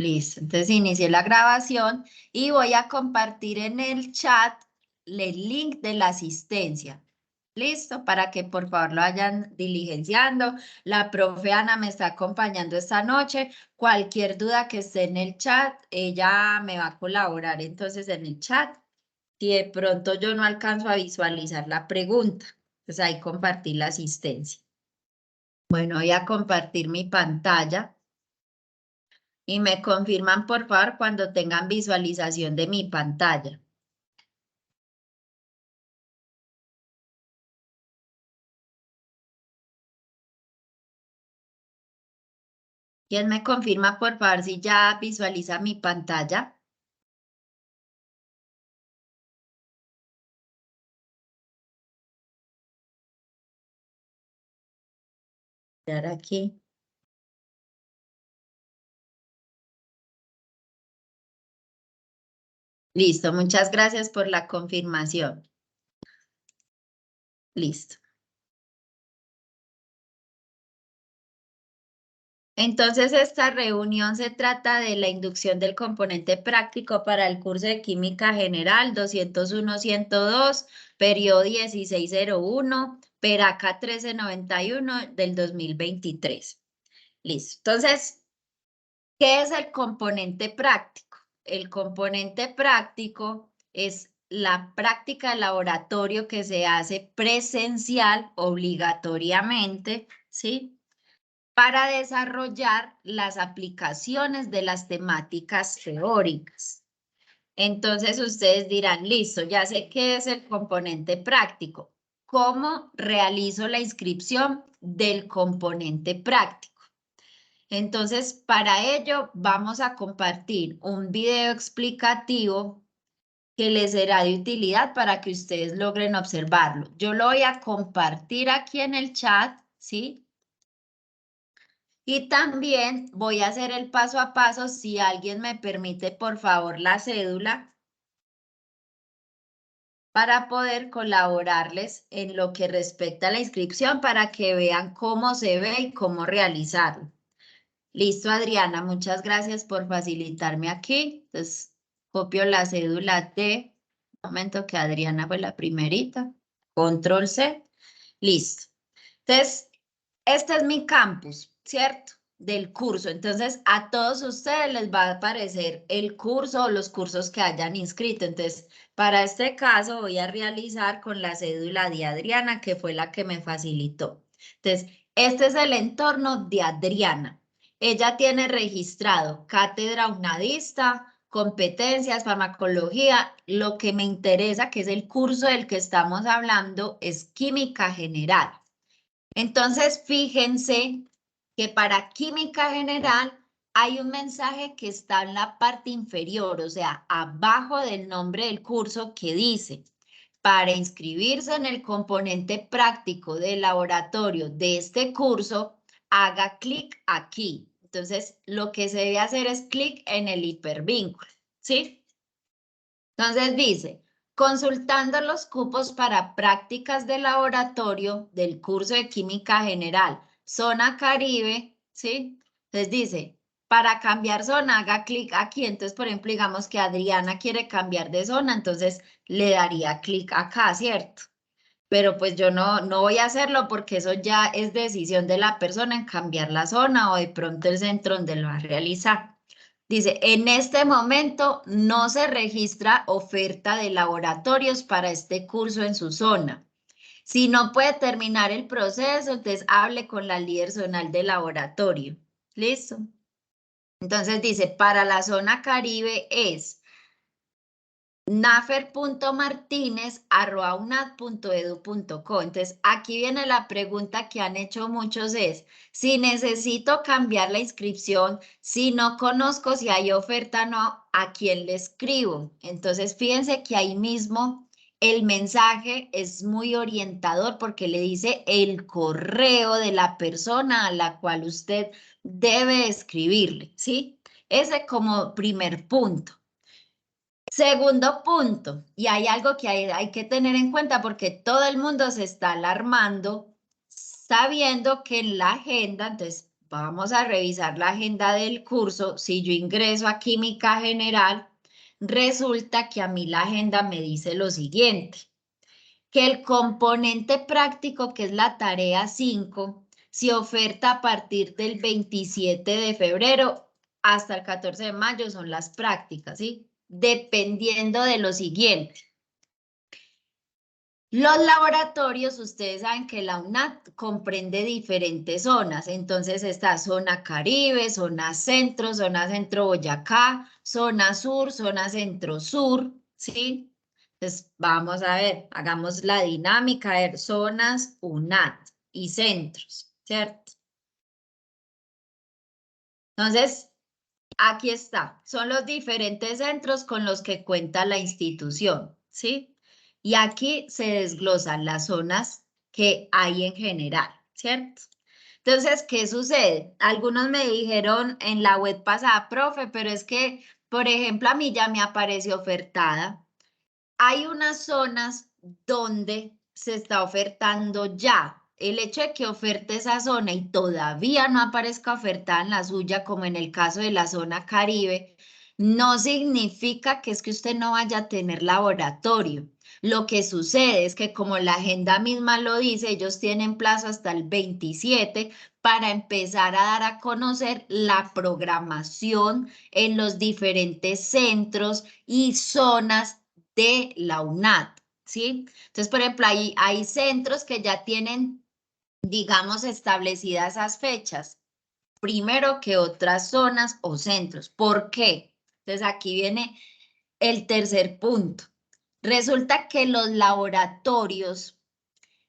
Listo, entonces inicié la grabación y voy a compartir en el chat el link de la asistencia. Listo, para que por favor lo vayan diligenciando. La profe Ana me está acompañando esta noche. Cualquier duda que esté en el chat, ella me va a colaborar entonces en el chat. Si de pronto yo no alcanzo a visualizar la pregunta, pues ahí compartir la asistencia. Bueno, voy a compartir mi pantalla. Y me confirman, por favor, cuando tengan visualización de mi pantalla. ¿Quién me confirma, por favor, si ya visualiza mi pantalla? Dar aquí. Listo, muchas gracias por la confirmación. Listo. Entonces, esta reunión se trata de la inducción del componente práctico para el curso de Química General 201-102, periodo 1601, Peraca 1391 del 2023. Listo. Entonces, ¿qué es el componente práctico? El componente práctico es la práctica de laboratorio que se hace presencial obligatoriamente, ¿sí? Para desarrollar las aplicaciones de las temáticas teóricas. Entonces ustedes dirán, listo, ya sé qué es el componente práctico. ¿Cómo realizo la inscripción del componente práctico? Entonces, para ello vamos a compartir un video explicativo que les será de utilidad para que ustedes logren observarlo. Yo lo voy a compartir aquí en el chat, ¿sí? Y también voy a hacer el paso a paso, si alguien me permite, por favor, la cédula, para poder colaborarles en lo que respecta a la inscripción para que vean cómo se ve y cómo realizarlo. Listo, Adriana, muchas gracias por facilitarme aquí. Entonces, copio la cédula de, un momento que Adriana fue la primerita, control C, listo. Entonces, este es mi campus, ¿cierto? Del curso. Entonces, a todos ustedes les va a aparecer el curso o los cursos que hayan inscrito. Entonces, para este caso voy a realizar con la cédula de Adriana, que fue la que me facilitó. Entonces, este es el entorno de Adriana. Ella tiene registrado cátedra unadista, competencias, farmacología. Lo que me interesa, que es el curso del que estamos hablando, es química general. Entonces, fíjense que para química general hay un mensaje que está en la parte inferior, o sea, abajo del nombre del curso, que dice: para inscribirse en el componente práctico del laboratorio de este curso, haga clic aquí. Entonces, lo que se debe hacer es clic en el hipervínculo, ¿sí? Entonces dice: consultando los cupos para prácticas de laboratorio del curso de Química General, zona Caribe, ¿sí? Entonces dice, para cambiar zona, haga clic aquí. Entonces, por ejemplo, digamos que Adriana quiere cambiar de zona, entonces le daría clic acá, ¿cierto? Pero pues yo no voy a hacerlo porque eso ya es decisión de la persona en cambiar la zona o de pronto el centro donde lo va a realizar. Dice, en este momento no se registra oferta de laboratorios para este curso en su zona. Si no puede terminar el proceso, entonces hable con la líder zonal de laboratorio. ¿Listo? Entonces dice, para la zona Caribe es nafer.martinez@unad.edu.co. Entonces, aquí viene la pregunta que han hecho muchos, es: si necesito cambiar la inscripción, si no conozco si hay oferta o no, ¿a quién le escribo? Entonces, fíjense que ahí mismo el mensaje es muy orientador porque le dice el correo de la persona a la cual usted debe escribirle, ¿sí? Ese como primer punto. Segundo punto, y hay algo que hay que tener en cuenta porque todo el mundo se está alarmando sabiendo que en la agenda, entonces vamos a revisar la agenda del curso. Si yo ingreso a Química General, resulta que a mí la agenda me dice lo siguiente, que el componente práctico, que es la tarea 5, se oferta a partir del 27 de febrero hasta el 14 de mayo, son las prácticas, ¿sí? Dependiendo de lo siguiente. Los laboratorios, ustedes saben que la UNAT comprende diferentes zonas, entonces está zona Caribe, zona centro Boyacá, zona centro-sur, ¿sí? Entonces vamos a ver, hagamos la dinámica, a ver, zonas UNAT y centros, ¿cierto? Entonces, aquí está, son los diferentes centros con los que cuenta la institución, ¿sí? Y aquí se desglosan las zonas que hay en general, ¿cierto? Entonces, ¿qué sucede? Algunos me dijeron en la web pasada, profe, pero es que, por ejemplo, a mí ya me apareció ofertada. Hay unas zonas donde se está ofertando ya. El hecho de que oferte esa zona y todavía no aparezca ofertada en la suya, como en el caso de la zona Caribe, no significa que es que usted no vaya a tener laboratorio. Lo que sucede es que como la agenda misma lo dice, ellos tienen plazo hasta el 27 para empezar a dar a conocer la programación en los diferentes centros y zonas de la UNAT, ¿sí? Entonces, por ejemplo, hay centros que ya tienen, digamos, establecidas esas fechas, primero que otras zonas o centros. ¿Por qué? Entonces, aquí viene el tercer punto. Resulta que los laboratorios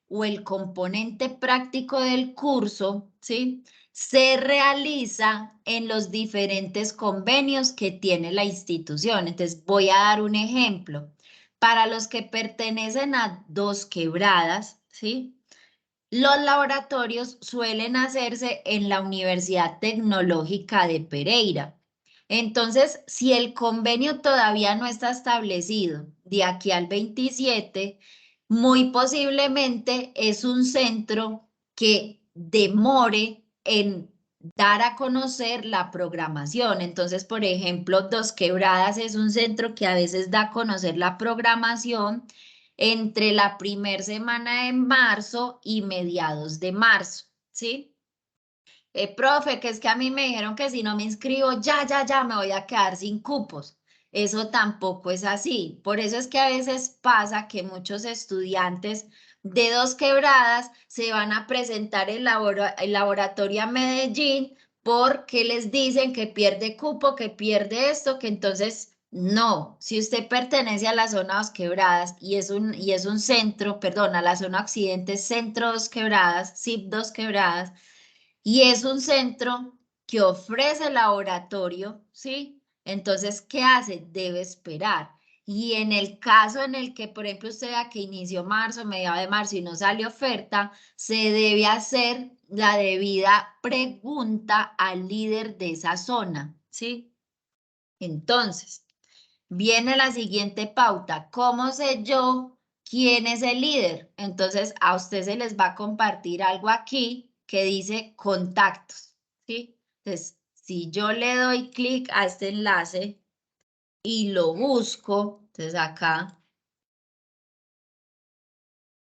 o el componente práctico del curso, ¿sí? Se realiza en los diferentes convenios que tiene la institución. Entonces, voy a dar un ejemplo. Para los que pertenecen a Dos Quebradas, ¿sí? Los laboratorios suelen hacerse en la Universidad Tecnológica de Pereira. Entonces, si el convenio todavía no está establecido de aquí al 27, muy posiblemente es un centro que demore en dar a conocer la programación. Entonces, por ejemplo, Dos Quebradas es un centro que a veces da a conocer la programación entre la primera semana de marzo y mediados de marzo, ¿sí? Profe, que es que a mí me dijeron que si no me inscribo, ya, me voy a quedar sin cupos. Eso tampoco es así. Por eso es que a veces pasa que muchos estudiantes de Dos Quebradas se van a presentar el laboratorio a Medellín porque les dicen que pierde cupo, que pierde esto, que entonces no. Si usted pertenece a la zona Dos Quebradas y es un centro, perdón, a la zona occidente, centro Dos Quebradas, SIP Dos Quebradas, y es un centro que ofrece laboratorio, ¿sí? Entonces, ¿qué hace? Debe esperar. Y en el caso en el que, por ejemplo, usted vea que inició marzo, mediados de marzo y no sale oferta, se debe hacer la debida pregunta al líder de esa zona, ¿sí? Entonces, viene la siguiente pauta. ¿Cómo sé yo quién es el líder? Entonces, a usted se les va a compartir algo aquí que dice contactos, ¿sí? Entonces, si yo le doy clic a este enlace y lo busco, entonces acá,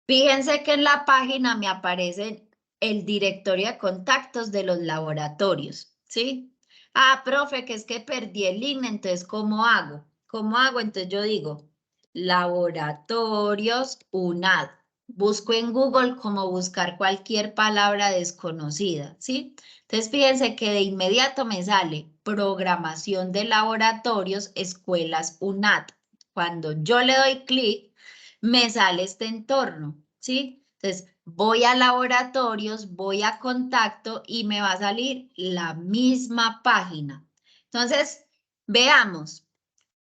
fíjense que en la página me aparece el directorio de contactos de los laboratorios, ¿sí? Ah, profe, que es que perdí el link, entonces, ¿cómo hago? ¿Cómo hago? Entonces yo digo, laboratorios UNAD. Busco en Google como buscar cualquier palabra desconocida, ¿sí? Entonces, fíjense que de inmediato me sale programación de laboratorios, escuelas UNAD. Cuando yo le doy clic, me sale este entorno, ¿sí? Entonces, voy a laboratorios, voy a contacto y me va a salir la misma página. Entonces, veamos,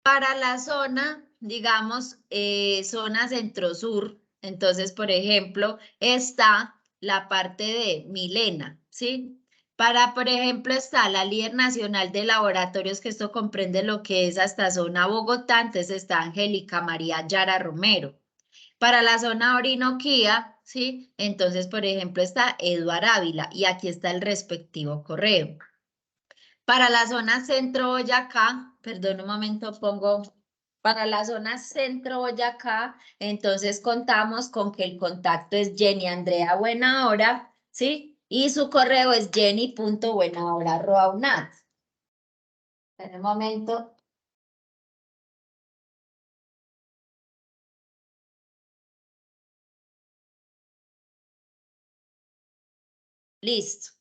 para la zona, digamos, zona centro-sur, entonces, por ejemplo, está la parte de Milena, ¿sí? Para, por ejemplo, está la líder nacional de laboratorios, que esto comprende lo que es hasta zona Bogotá, entonces está Angélica María Yara Romero. Para la zona Orinoquía, ¿sí? Entonces, por ejemplo, está Eduard Ávila y aquí está el respectivo correo. Para la zona Centro Boyacá, perdón un momento, pongo para la zona Centro Boyacá, entonces contamos con que el contacto es Jenny Andrea Buenahora, ¿sí? Y su correo es jenny.buenahora@unat. En un momento. Listo.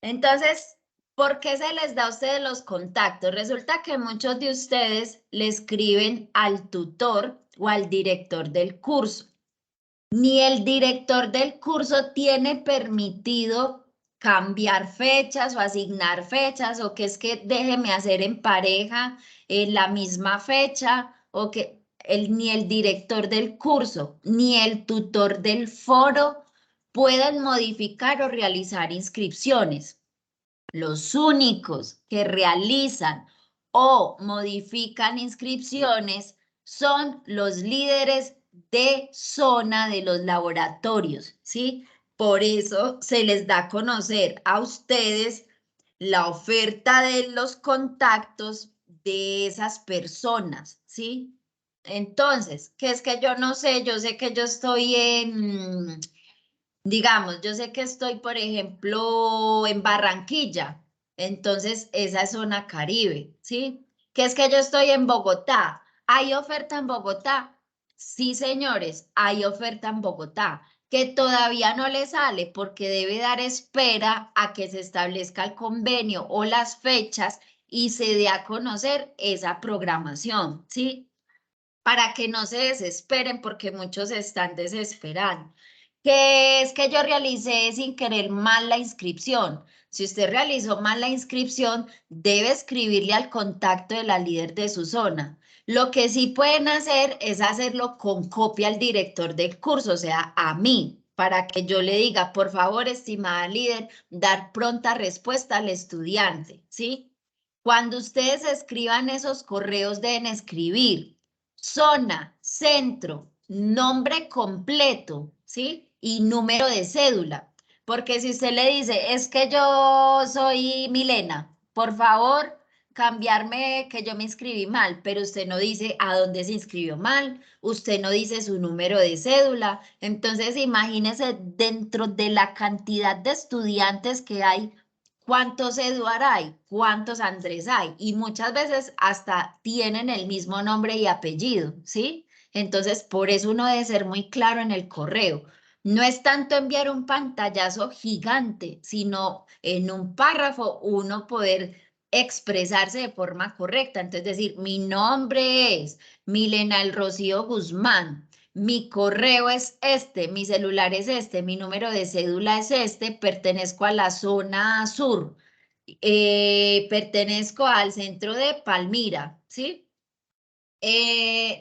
Entonces, ¿por qué se les da a ustedes los contactos? Resulta que muchos de ustedes le escriben al tutor o al director del curso. Ni el director del curso tiene permitido cambiar fechas o asignar fechas o que es que déjeme hacer en pareja en la misma fecha o que ni el director del curso ni el tutor del foro pueden modificar o realizar inscripciones. Los únicos que realizan o modifican inscripciones son los líderes de zona de los laboratorios, ¿sí? Por eso se les da a conocer a ustedes la oferta de los contactos de esas personas, ¿sí? Entonces, ¿qué es que yo no sé? Yo sé que yo estoy en, digamos, yo sé que estoy, por ejemplo, en Barranquilla, entonces esa es zona Caribe, ¿sí? Que es que yo estoy en Bogotá. ¿Hay oferta en Bogotá? Sí, señores, hay oferta en Bogotá, que todavía no le sale porque debe dar espera a que se establezca el convenio o las fechas y se dé a conocer esa programación, ¿sí? Para que no se desesperen porque muchos están desesperando. Que es que yo realicé sin querer mal la inscripción. Si usted realizó mal la inscripción, debe escribirle al contacto de la líder de su zona. Lo que sí pueden hacer es hacerlo con copia al director del curso, o sea, a mí, para que yo le diga, por favor, estimada líder, dar pronta respuesta al estudiante, ¿sí? Cuando ustedes escriban esos correos, deben escribir zona, centro, nombre completo, ¿sí? Y número de cédula. Porque si usted le dice, es que yo soy Milena, por favor, cambiarme que yo me inscribí mal, pero usted no dice a dónde se inscribió mal, usted no dice su número de cédula. Entonces, imagínese dentro de la cantidad de estudiantes que hay, ¿cuántos Eduard hay? ¿Cuántos Andrés hay? Y muchas veces hasta tienen el mismo nombre y apellido, ¿sí? Entonces, por eso uno debe ser muy claro en el correo. No es tanto enviar un pantallazo gigante, sino en un párrafo uno poder expresarse de forma correcta. Entonces, decir, mi nombre es Milena El Rocío Guzmán. Mi correo es este, mi celular es este, mi número de cédula es este, pertenezco a la zona sur, pertenezco al centro de Palmira, ¿sí?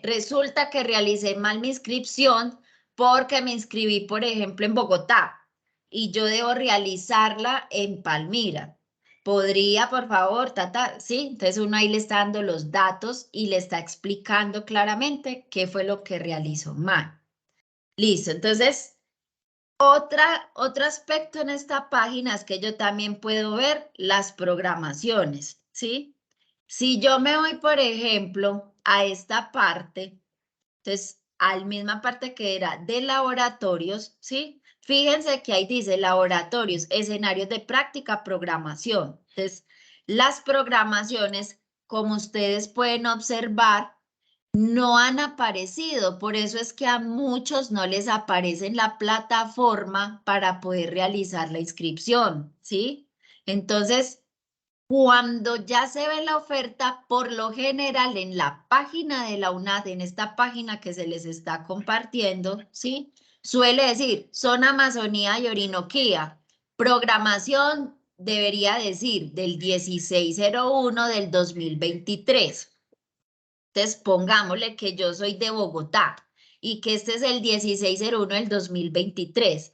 Resulta que realicé mal mi inscripción porque me inscribí, por ejemplo, en Bogotá y yo debo realizarla en Palmira. ¿Podría, por favor, Tata? Sí, entonces uno ahí le está dando los datos y le está explicando claramente qué fue lo que realizó mal. Listo, entonces, otro aspecto en esta página es que yo también puedo ver las programaciones, ¿sí? Si yo me voy, por ejemplo, a esta parte, entonces, a la misma parte que era de laboratorios, ¿sí? Fíjense que ahí dice laboratorios, escenarios de práctica, programación. Entonces, las programaciones, como ustedes pueden observar, no han aparecido. Por eso es que a muchos no les aparece en la plataforma para poder realizar la inscripción, ¿sí? Entonces, cuando ya se ve la oferta, por lo general en la página de la UNAD, en esta página que se les está compartiendo, ¿sí? Suele decir zona Amazonía y Orinoquía. Programación debería decir del 1601 del 2023. Entonces pongámosle que yo soy de Bogotá y que este es el 1601 del 2023.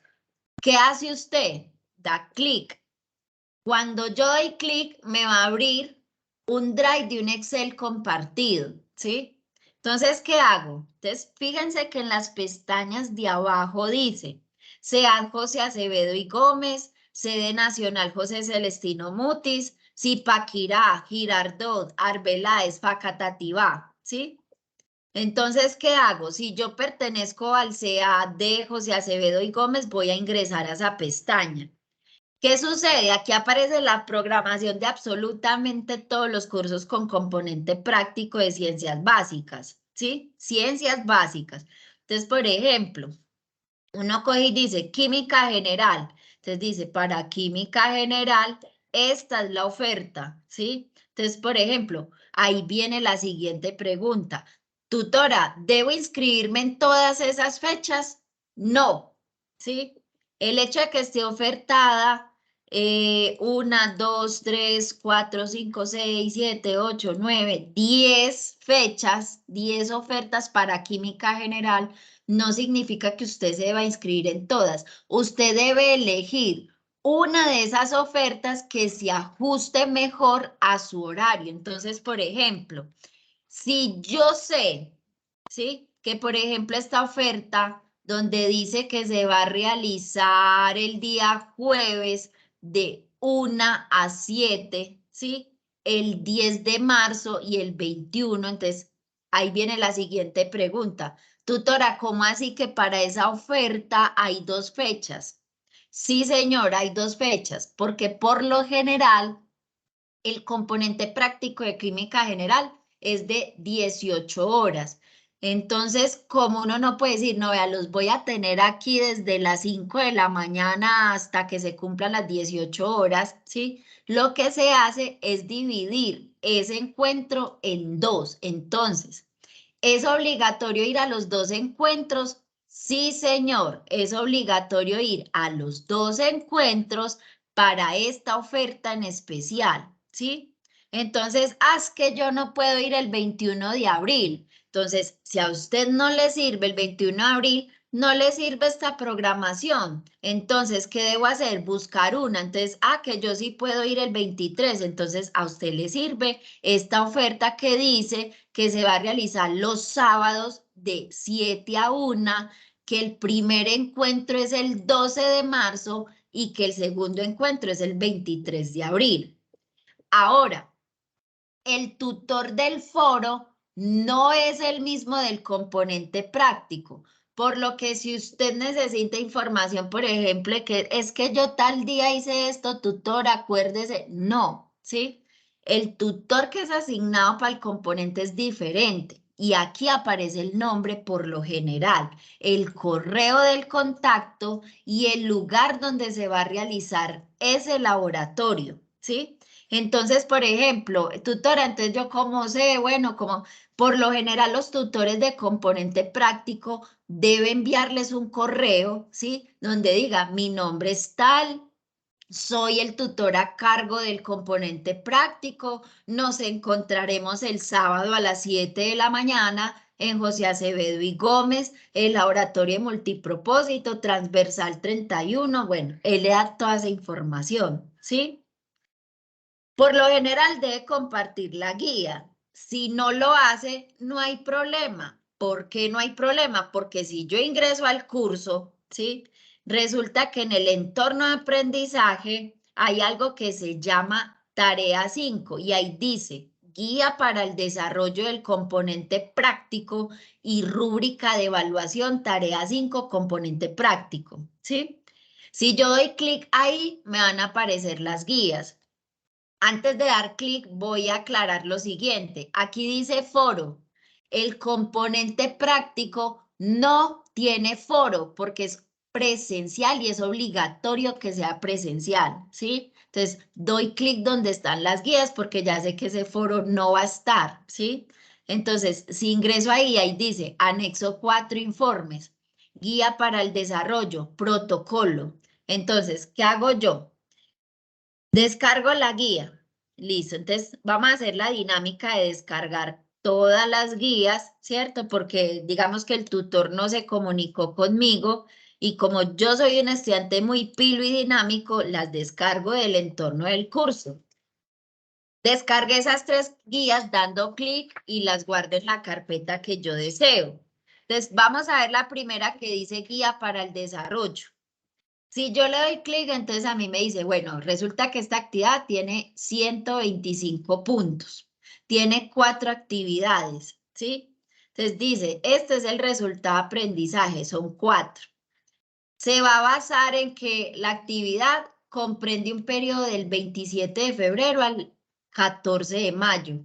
¿Qué hace usted? Da clic. Cuando yo doy clic, me va a abrir un drive de un Excel compartido, ¿sí? Entonces, ¿qué hago? Entonces, fíjense que en las pestañas de abajo dice, SEAD José Acevedo y Gómez, sede nacional José Celestino Mutis, Zipaquirá, Girardot, Arbeláez, Facatativá, ¿sí? Entonces, ¿qué hago? Si yo pertenezco al SEAD de José Acevedo y Gómez, voy a ingresar a esa pestaña. ¿Qué sucede? Aquí aparece la programación de absolutamente todos los cursos con componente práctico de ciencias básicas, ¿sí? Ciencias básicas. Entonces, por ejemplo, uno coge y dice química general. Entonces dice, para química general, esta es la oferta, ¿sí? Entonces, por ejemplo, ahí viene la siguiente pregunta. Tutora, ¿debo inscribirme en todas esas fechas? No, ¿sí? El hecho de que esté ofertada 1, 2, 3, 4, 5, 6, 7, 8, 9, 10 fechas, 10 ofertas para química general no significa que usted se deba inscribir en todas. Usted debe elegir una de esas ofertas que se ajuste mejor a su horario. Entonces, por ejemplo, si yo sé, ¿sí? Que por ejemplo esta oferta donde dice que se va a realizar el día jueves de 1 a 7, ¿sí? El 10 de marzo y el 21. Entonces, ahí viene la siguiente pregunta. Tutora, ¿cómo así que para esa oferta hay dos fechas? Sí, señora, hay dos fechas, porque por lo general el componente práctico de química general es de 18 horas. Entonces, como uno no puede decir, no, vea, los voy a tener aquí desde las 5 de la mañana hasta que se cumplan las 18 horas, ¿sí? Lo que se hace es dividir ese encuentro en dos. Entonces, ¿es obligatorio ir a los dos encuentros? Sí, señor, es obligatorio ir a los dos encuentros para esta oferta en especial, ¿sí? Entonces, haz que yo no puedo ir el 21 de abril. Entonces, si a usted no le sirve el 21 de abril, no le sirve esta programación. Entonces, ¿qué debo hacer? Buscar una. Entonces, que yo sí puedo ir el 23. Entonces, a usted le sirve esta oferta que dice que se va a realizar los sábados de 7 a 1, que el primer encuentro es el 12 de marzo y que el segundo encuentro es el 23 de abril. Ahora, el tutor del foro no es el mismo del componente práctico, por lo que si usted necesita información, por ejemplo, que es que yo tal día hice esto, tutor, acuérdese, no, ¿sí? El tutor que es asignado para el componente es diferente. Y aquí aparece el nombre por lo general, el correo del contacto y el lugar donde se va a realizar ese laboratorio, ¿sí? Entonces, por ejemplo, tutora, entonces yo como sé, bueno, como por lo general los tutores de componente práctico deben enviarles un correo, ¿sí? Donde diga, mi nombre es tal, soy el tutor a cargo del componente práctico, nos encontraremos el sábado a las 7 de la mañana en José Acevedo y Gómez, el laboratorio de multipropósito, transversal 31. Bueno, él le da toda esa información, ¿sí? Por lo general debe compartir la guía. Si no lo hace, no hay problema. ¿Por qué no hay problema? Porque si yo ingreso al curso, ¿sí? Resulta que en el entorno de aprendizaje hay algo que se llama tarea 5 y ahí dice guía para el desarrollo del componente práctico y rúbrica de evaluación tarea 5 componente práctico, ¿sí? Si yo doy clic ahí, me van a aparecer las guías. Antes de dar clic, voy a aclarar lo siguiente. Aquí dice foro. El componente práctico no tiene foro porque es presencial y es obligatorio que sea presencial, ¿sí? Entonces, doy clic donde están las guías porque ya sé que ese foro no va a estar, ¿sí? Entonces, si ingreso ahí dice anexo 4 informes, guía para el desarrollo, protocolo. Entonces, ¿qué hago yo? Descargo la guía. Listo. Entonces, vamos a hacer la dinámica de descargar todas las guías, ¿cierto? Porque digamos que el tutor no se comunicó conmigo y como yo soy un estudiante muy pilo y dinámico, las descargo del entorno del curso. Descargue esas 3 guías dando clic y las guardo en la carpeta que yo deseo. Entonces, vamos a ver la primera que dice guía para el desarrollo. Si yo le doy clic, entonces a mí me dice, bueno, resulta que esta actividad tiene 125 puntos, tiene 4 actividades, ¿sí? Entonces dice, este es el resultado de aprendizaje, son 4. Se va a basar en que la actividad comprende un periodo del 27 de febrero al 14 de mayo.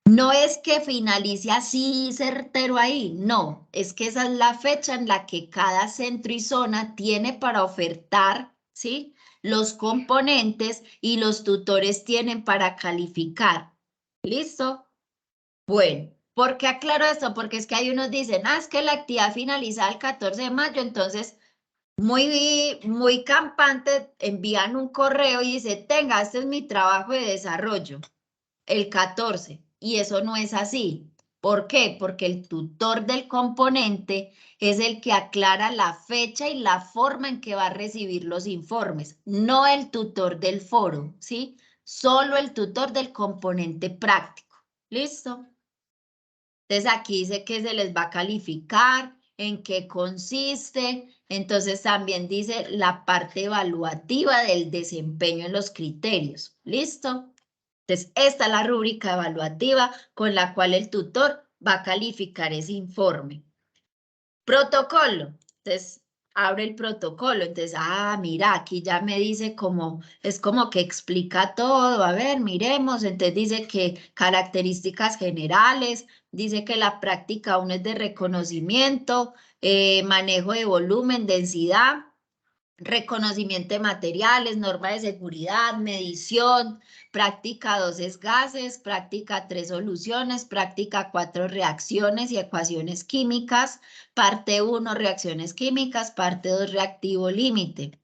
No es que finalice así certero ahí, no, es que esa es la fecha en la que cada centro y zona tiene para ofertar, ¿sí? Los componentes y los tutores tienen para calificar. ¿Listo? Bueno, ¿por qué aclaro esto? Porque es que hay unos dicen, es que la actividad finaliza el 14 de mayo, entonces muy campante, envían un correo y dice, tenga, este es mi trabajo de desarrollo, el 14, y eso no es así. ¿Por qué? Porque el tutor del componente es el que aclara la fecha y la forma en que va a recibir los informes, no el tutor del foro, ¿sí? Solo el tutor del componente práctico. ¿Listo? Entonces aquí dice que se les va a calificar, en qué consiste. Entonces también dice la parte evaluativa del desempeño en los criterios. ¿Listo? Entonces esta es la rúbrica evaluativa con la cual el tutor va a calificar ese informe. Protocolo. Entonces abre el protocolo. Entonces, mira, aquí ya me dice como, es como que explica todo. A ver, miremos. Entonces dice que características generales, dice que la práctica 1 es de reconocimiento, manejo de volumen, densidad, reconocimiento de materiales, norma de seguridad, medición, práctica 2 es gases, práctica 3 soluciones, práctica 4 reacciones y ecuaciones químicas, parte 1 reacciones químicas, parte 2 reactivo límite.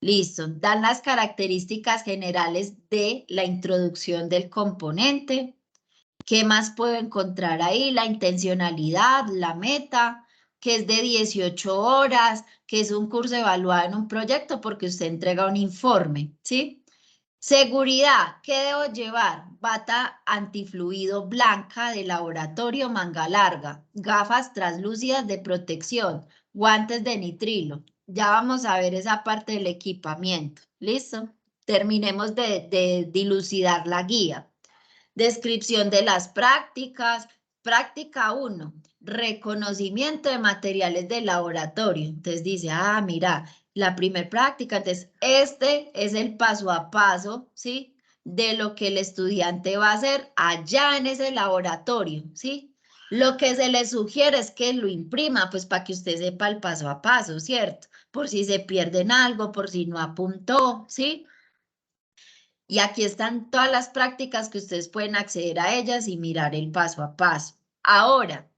Listo, dan las características generales de la introducción del componente. ¿Qué más puedo encontrar ahí? La intencionalidad, la meta, que es de 18 horas, que es un curso evaluado en un proyecto porque usted entrega un informe, ¿sí? Seguridad, ¿qué debo llevar? Bata antifluido blanca de laboratorio, manga larga, gafas translúcidas de protección, guantes de nitrilo. Ya vamos a ver esa parte del equipamiento. ¿Listo? Terminemos de dilucidar la guía. Descripción de las prácticas. Práctica 1, reconocimiento de materiales de laboratorio. Entonces dice, mira, la primer práctica, entonces este es el paso a paso, ¿sí? De lo que el estudiante va a hacer allá en ese laboratorio, ¿sí? Lo que se le sugiere es que lo imprima, pues para que usted sepa el paso a paso, ¿cierto? Por si se pierden algo, por si no apuntó, ¿sí? Y aquí están todas las prácticas que ustedes pueden acceder a ellas y mirar el paso a paso. Ahora,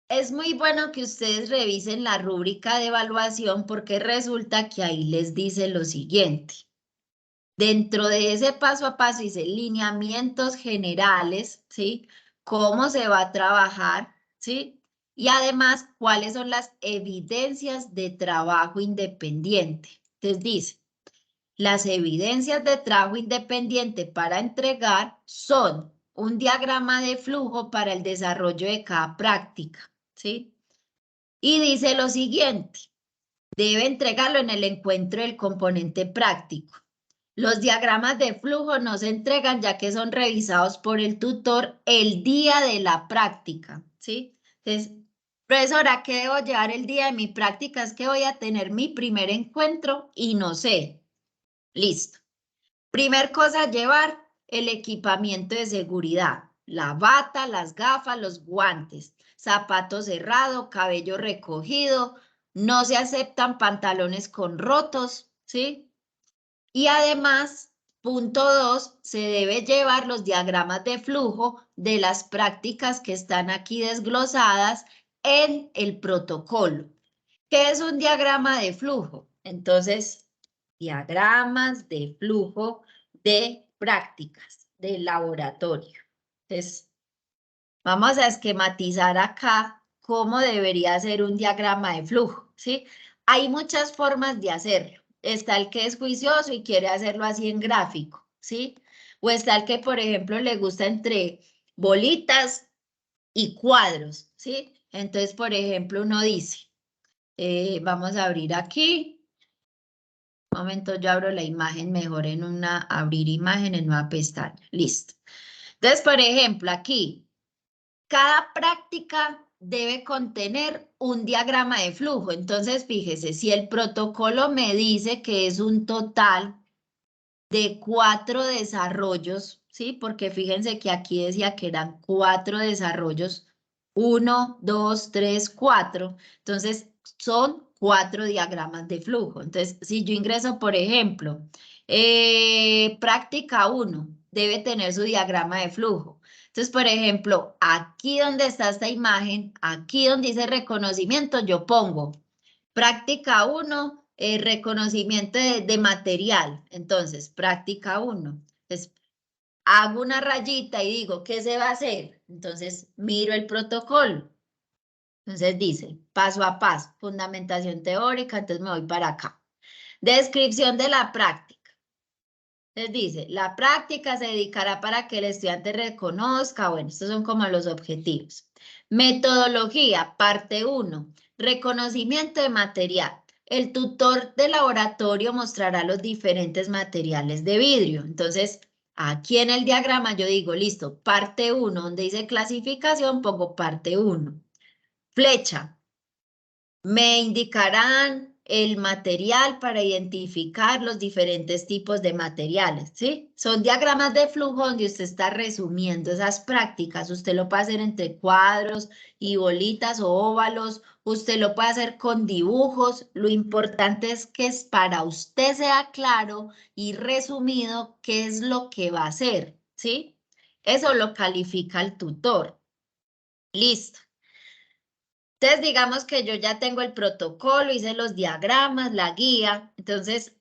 es muy bueno que ustedes revisen la rúbrica de evaluación porque resulta que ahí les dice lo siguiente. Dentro de ese paso a paso dice lineamientos generales, ¿sí? Cómo se va a trabajar, ¿sí? Y además, cuáles son las evidencias de trabajo independiente. Entonces dice, las evidencias de trabajo independiente para entregar son un diagrama de flujo para el desarrollo de cada práctica, ¿sí? Y dice lo siguiente, debe entregarlo en el encuentro del componente práctico. Los diagramas de flujo no se entregan ya que son revisados por el tutor el día de la práctica, ¿sí? Entonces, profesora, ¿qué debo llevar el día de mi práctica? Es que voy a tener mi primer encuentro y no sé. Listo. Primer cosa, llevar el equipamiento de seguridad, la bata, las gafas, los guantes, zapato cerrado, cabello recogido, no se aceptan pantalones con rotos, ¿sí? Y además, punto 2, se debe llevar los diagramas de flujo de las prácticas que están aquí desglosadas en el protocolo. ¿Qué es un diagrama de flujo? Entonces, diagramas de flujo de prácticas de laboratorio. Entonces, vamos a esquematizar acá cómo debería ser un diagrama de flujo, ¿sí? Hay muchas formas de hacerlo. Está el que es juicioso y quiere hacerlo así en gráfico. ¿sí? O está el que, por ejemplo, le gusta entre bolitas y cuadros, ¿sí? Entonces, por ejemplo, uno dice, vamos a abrir aquí. Un momento, yo abro la imagen mejor en una, abrir imagen en nueva pestaña. Listo. Entonces, por ejemplo, aquí, cada práctica debe contener un diagrama de flujo. Entonces, fíjese, si el protocolo me dice que es un total de 4 desarrollos, ¿sí? Porque fíjense que aquí decía que eran 4 desarrollos, 1, 2, 3, 4. Entonces, son 4 diagramas de flujo. Entonces, si yo ingreso, por ejemplo, práctica 1, debe tener su diagrama de flujo. Entonces, por ejemplo, aquí donde está esta imagen, aquí donde dice reconocimiento, yo pongo práctica 1, reconocimiento de material. Entonces, práctica 1. Entonces, hago una rayita y digo, ¿qué se va a hacer? Entonces, miro el protocolo. Entonces dice, paso a paso, fundamentación teórica, entonces me voy para acá. Descripción de la práctica. Entonces dice, la práctica se dedicará para que el estudiante reconozca, bueno, estos son como los objetivos. Metodología, parte 1, reconocimiento de material. El tutor de laboratorio mostrará los diferentes materiales de vidrio. Entonces, aquí en el diagrama yo digo, listo, parte 1, donde dice clasificación, pongo parte 1. Flecha, me indicarán el material para identificar los diferentes tipos de materiales, ¿sí? Son diagramas de flujo donde usted está resumiendo esas prácticas. Usted lo puede hacer entre cuadros y bolitas o óvalos. Usted lo puede hacer con dibujos. Lo importante es que para usted sea claro y resumido qué es lo que va a hacer, ¿sí? Eso lo califica el tutor. Listo. Entonces, digamos que yo ya tengo el protocolo, hice los diagramas, la guía. Entonces,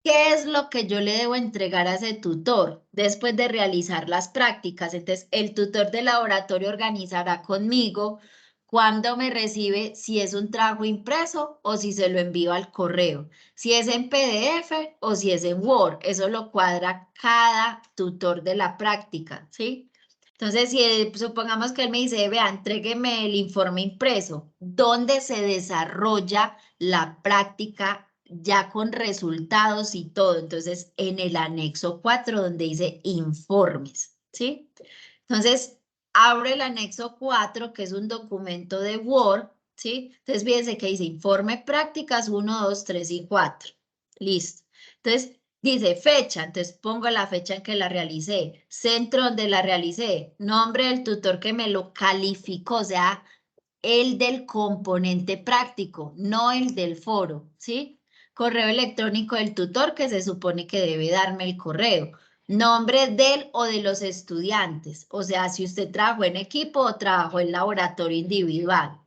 ¿qué es lo que yo le debo entregar a ese tutor después de realizar las prácticas? Entonces, el tutor de laboratorio organizará conmigo cuándo me recibe, si es un trabajo impreso o si se lo envío al correo, si es en PDF o si es en Word. Eso lo cuadra cada tutor de la práctica, ¿sí? Entonces, si supongamos que él me dice, vea, entrégueme el informe impreso, ¿dónde se desarrolla la práctica ya con resultados y todo? Entonces, en el anexo 4, donde dice informes, ¿sí? Entonces, abro el anexo 4, que es un documento de Word, ¿sí? Entonces, fíjense que dice informe prácticas 1, 2, 3 y 4. Listo. Entonces, dice fecha, entonces pongo la fecha en que la realicé, centro donde la realicé, nombre del tutor que me lo calificó, o sea, el del componente práctico, no el del foro, ¿sí? Correo electrónico del tutor que se supone que debe darme el correo. Nombre del o de los estudiantes, o sea, si usted trabajó en equipo o trabajó en laboratorio individual.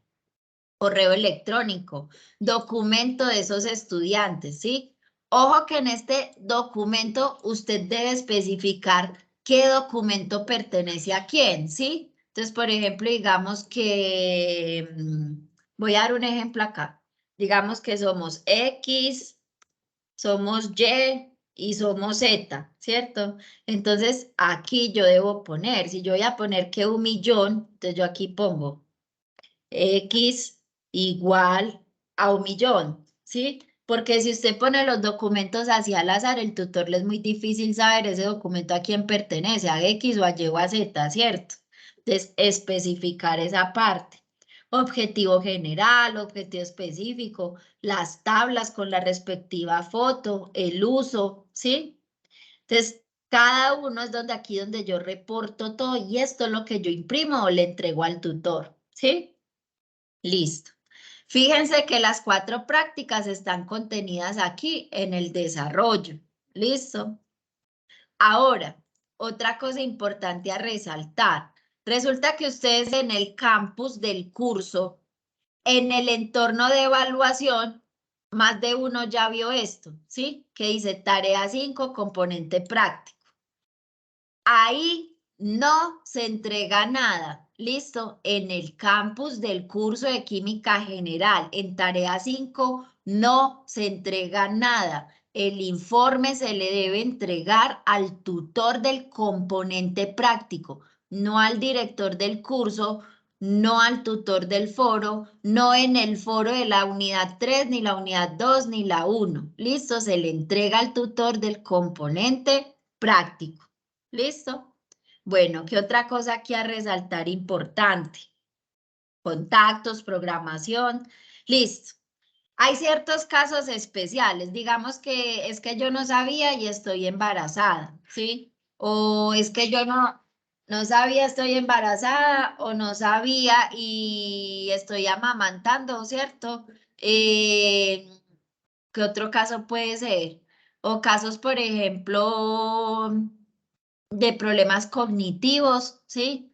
Correo electrónico, documento de esos estudiantes, ¿sí? Ojo que en este documento usted debe especificar qué documento pertenece a quién, ¿sí? Entonces, por ejemplo, digamos que, voy a dar un ejemplo acá. Digamos que somos X, somos Y somos Z, ¿cierto? Entonces, aquí yo debo poner, si yo voy a poner que 1.000.000, entonces yo aquí pongo X igual a 1.000.000, ¿sí? Porque si usted pone los documentos así al azar, el tutor le es muy difícil saber ese documento a quién pertenece, a X o a Y o a Z, ¿cierto? Entonces, especificar esa parte. Objetivo general, objetivo específico, las tablas con la respectiva foto, el uso, ¿sí? Entonces, cada uno es donde aquí donde yo reporto todo y esto es lo que yo imprimo o le entrego al tutor, ¿sí? Listo. Fíjense que las 4 prácticas están contenidas aquí en el desarrollo. Listo. Ahora, otra cosa importante a resaltar. Resulta que ustedes en el campus del curso, en el entorno de evaluación, más de uno ya vio esto, ¿sí? Que dice tarea 5, componente práctico. Ahí no se entrega nada. Listo, en el campus del curso de Química General, en tarea 5, no se entrega nada. el informe se le debe entregar al tutor del componente práctico, no al director del curso, no al tutor del foro, no en el foro de la unidad 3, ni la unidad 2, ni la 1. ¿Listo? Se le entrega al tutor del componente práctico. ¿Listo? Bueno, ¿qué otra cosa aquí a resaltar importante? Contactos, programación. Listo. Hay ciertos casos especiales, digamos que es que yo no sabía y estoy embarazada, ¿sí? O es que yo no sabía, estoy embarazada o no sabía y estoy amamantando, ¿cierto? ¿Qué otro caso puede ser? O casos, por ejemplo, de problemas cognitivos, ¿sí?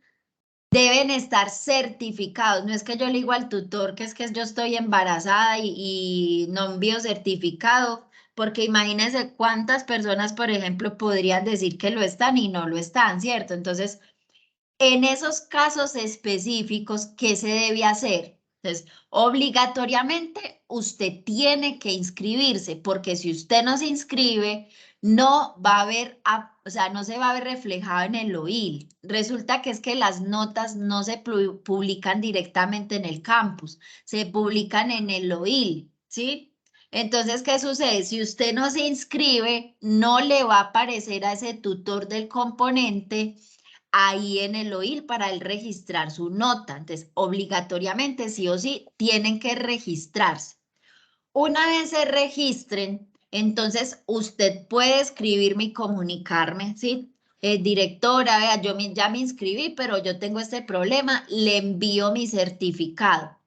Deben estar certificados. No es que yo le digo al tutor que es que yo estoy embarazada y no envío certificado, porque imagínense cuántas personas, por ejemplo, podrían decir que lo están y no lo están, ¿cierto? Entonces, en esos casos específicos, ¿qué se debe hacer? Entonces, obligatoriamente usted tiene que inscribirse, porque si usted no se inscribe, no va a haber, o sea, no se va a ver reflejado en el OIL. Resulta que es que las notas no se publican directamente en el campus, se publican en el OIL, ¿sí? Entonces, ¿qué sucede? Si usted no se inscribe, no le va a aparecer a ese tutor del componente ahí en el OIL para él registrar su nota. Entonces, obligatoriamente, sí o sí, tienen que registrarse. Una vez se registren, entonces usted puede escribirme y comunicarme, ¿sí? Directora, vea, ya me inscribí, pero yo tengo este problema, le envío mi certificado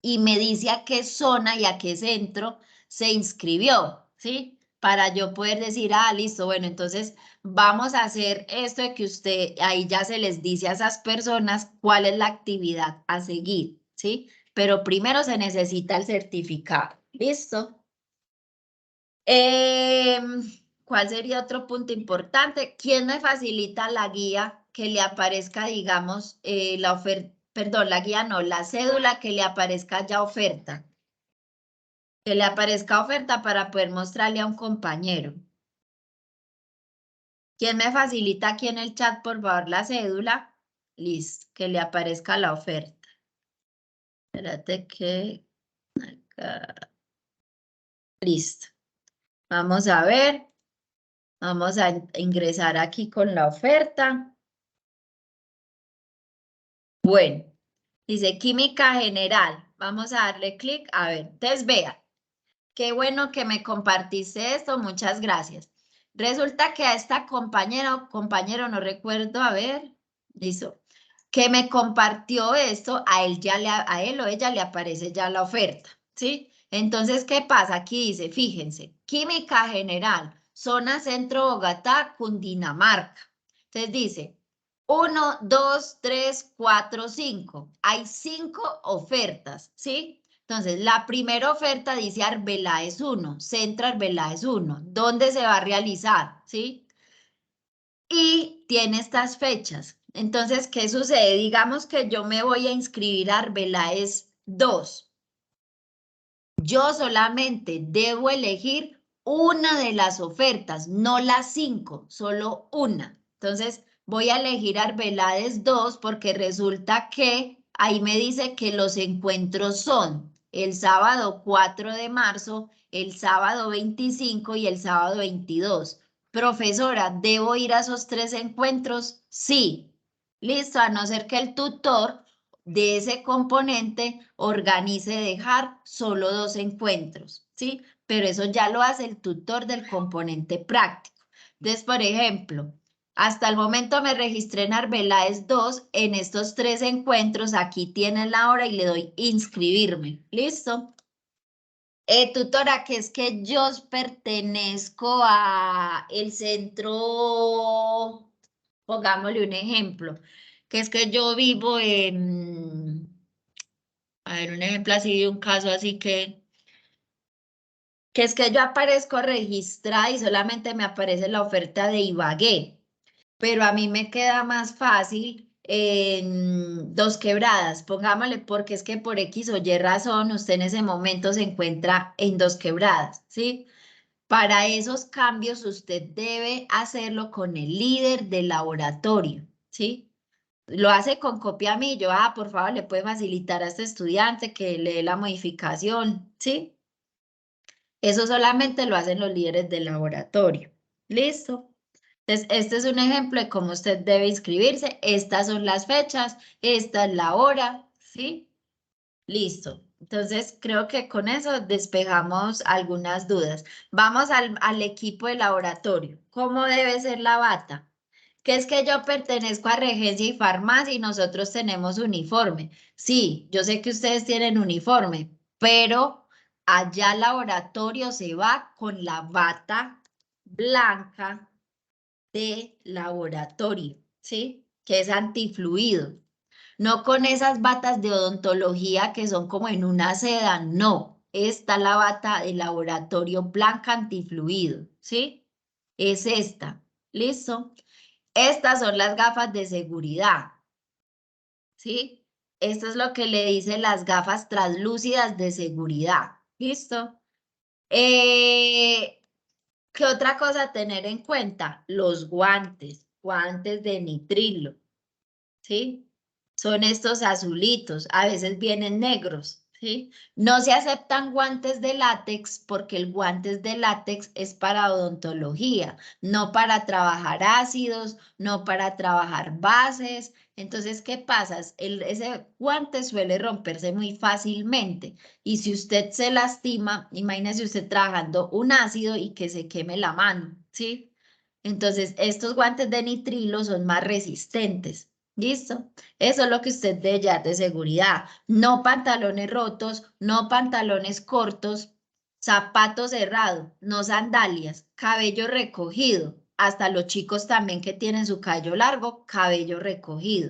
y me dice a qué zona y a qué centro se inscribió, ¿sí? Para yo poder decir, ah, listo, bueno, entonces vamos a hacer esto de que usted, ahí ya se les dice a esas personas cuál es la actividad a seguir, ¿sí? Pero primero se necesita el certificado, ¿listo? ¿Cuál sería otro punto importante? ¿Quién me facilita la guía que le aparezca, digamos, la oferta, perdón, la guía no, la cédula que le aparezca ya oferta? Que le aparezca oferta para poder mostrarle a un compañero. ¿Quién me facilita aquí en el chat, por favor, la cédula? Listo, que le aparezca la oferta. Espérate que... acá. Listo. Vamos a ver. Vamos a ingresar aquí con la oferta. Bueno, dice química general. Vamos a darle clic. A ver, entonces vea. Qué bueno que me compartiste esto. Muchas gracias. Resulta que a esta compañera o compañero, no recuerdo, a ver, listo, que me compartió esto, a él ya a él o ella le aparece ya la oferta, ¿sí? Entonces, ¿qué pasa? Aquí dice, fíjense, química general, zona centro Bogotá, Cundinamarca. Entonces dice, 1, 2, 3, 4, 5. Hay 5 ofertas, ¿sí? Entonces, la primera oferta dice Arbeláez 1, Centro Arbeláez 1. ¿Dónde se va a realizar? ¿Sí? Y tiene estas fechas. Entonces, ¿qué sucede? Digamos que yo me voy a inscribir a Arbeláez 2. Yo solamente debo elegir una de las ofertas, no las 5, solo una. Entonces, voy a elegir Arbeláez 2 porque resulta que ahí me dice que los encuentros son el sábado 4 de marzo, el sábado 25 y el sábado 22. Profesora, ¿debo ir a esos 3 encuentros? Sí. Listo, a no ser que el tutor de ese componente organice dejar solo 2 encuentros, ¿sí? Pero eso ya lo hace el tutor del componente práctico. Entonces, por ejemplo, hasta el momento me registré en Arbeláez 2 en estos 3 encuentros. Aquí tienen la hora y le doy inscribirme. ¿Listo? Tutora, que es que yo pertenezco a el centro, pongámosle un ejemplo, que es que yo vivo en, a ver, un ejemplo así de un caso así que es que yo aparezco registrada y solamente me aparece la oferta de Ibagué, pero a mí me queda más fácil en Dos Quebradas, pongámosle, porque es que por X o Y razón usted en ese momento se encuentra en Dos Quebradas, ¿sí? Para esos cambios usted debe hacerlo con el líder del laboratorio, ¿sí? Lo hace con copia a mí, yo, por favor, le puede facilitar a este estudiante que le dé la modificación, ¿sí? Eso solamente lo hacen los líderes del laboratorio. ¿Listo? Entonces, este es un ejemplo de cómo usted debe inscribirse. Estas son las fechas, esta es la hora, ¿sí? Listo. Entonces, creo que con eso despejamos algunas dudas. Vamos al equipo de laboratorio. ¿Cómo debe ser la bata? Que es que yo pertenezco a Regencia y Farmacia y nosotros tenemos uniforme. Sí, yo sé que ustedes tienen uniforme, pero allá al laboratorio se va con la bata blanca de laboratorio, ¿sí? Que es antifluido. No con esas batas de odontología que son como en una seda, no. Esta la bata de laboratorio blanca antifluido, ¿sí? Es esta. ¿Listo? Estas son las gafas de seguridad, ¿sí? Esto es lo que le dicen las gafas translúcidas de seguridad. ¿Listo? Eh, ¿Qué otra cosa tener en cuenta? Los guantes, guantes de nitrilo. ¿Sí? Son estos azulitos, a veces vienen negros, ¿sí? No se aceptan guantes de látex porque el guantes de látex es para odontología, no para trabajar ácidos, no para trabajar bases. Entonces, ¿qué pasa? Ese guante suele romperse muy fácilmente y si usted se lastima, imagínese usted trabajando un ácido y que se queme la mano, ¿sí? Entonces, estos guantes de nitrilo son más resistentes. ¿Listo? Eso es lo que usted debe llevar de seguridad. No pantalones rotos, no pantalones cortos, zapatos cerrados, no sandalias, cabello recogido. Hasta los chicos también que tienen su cabello largo, cabello recogido.